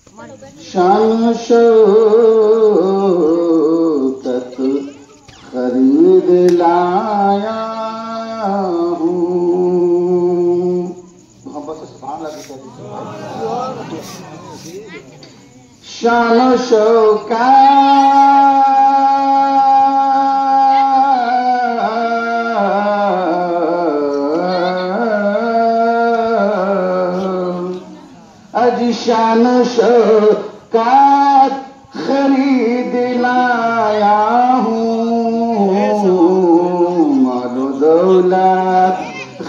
शान शौकत खरीद लाया हूँ। मोहब्बत से सुभान अल्लाह कह दीजिए। शान शौकत अज शान शौकत खरीद लाया हूँ। मालो दौलत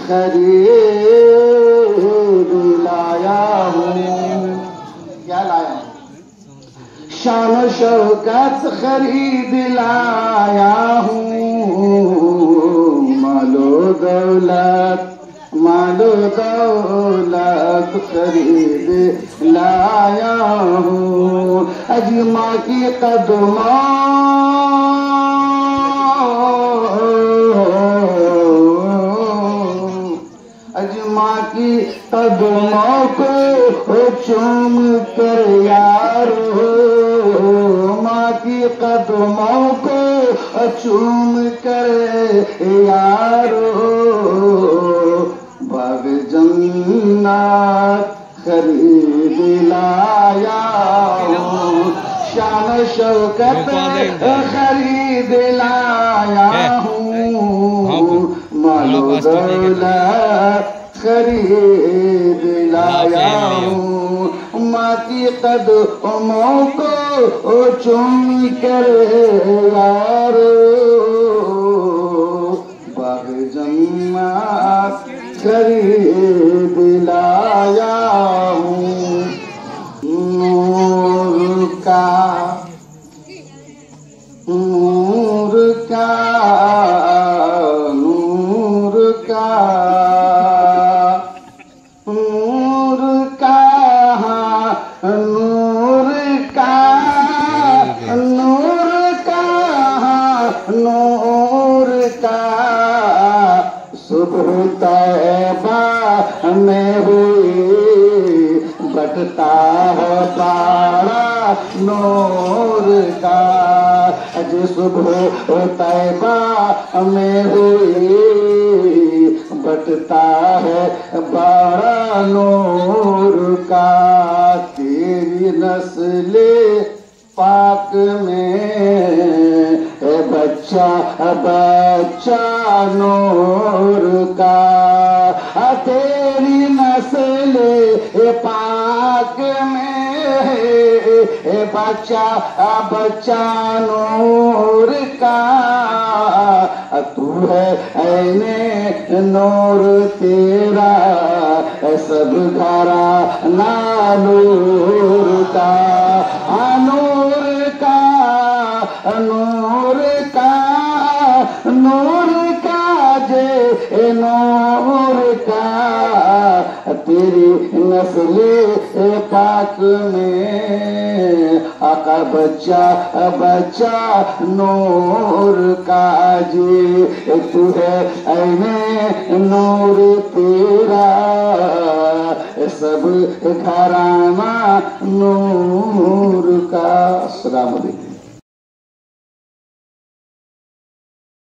खरीद लाया हूँ। क्या लाया हूँ? शान शौकत खरीद लाया हूँ। मालो दौलत खरीद लाया हूँ। अजमा की कदमों अजमा की कदमों को चूम कर यारो, माँ की कदमों को चूम कर यारो, बाग जन्नत खरीद लाया हूँ। शान शौकत खरीद लाया हूँ। मालो दौलत खरीद लाया हूँ। माँ की कदमों को चूम कर यारो, बाग जन्नत खरीद लाया हूँ। नूर का नूर का नूर का नूर का नूर का नूर का नूर का सुबह तैबा में हुई बटता है बाड़ा नूर का। अज सुबह तैबा में हुई बटता है बाड़ा नूर का। तेरी नस्ले पाक में बच्चा बच्चा नूर का। तेरी नस्ल पाक में बच्चा बच्चा नूर का। तू है ऐने नूर तेरा सब घराना नूर का। नूर का नूर का नूर का जे नूर का। तेरी नस्ले पाक में आका बच्चा बच्चा नूर का जी। तू है ऐने नूर तेरा सब घराना नूर का। अस्सलाम वालेकुम।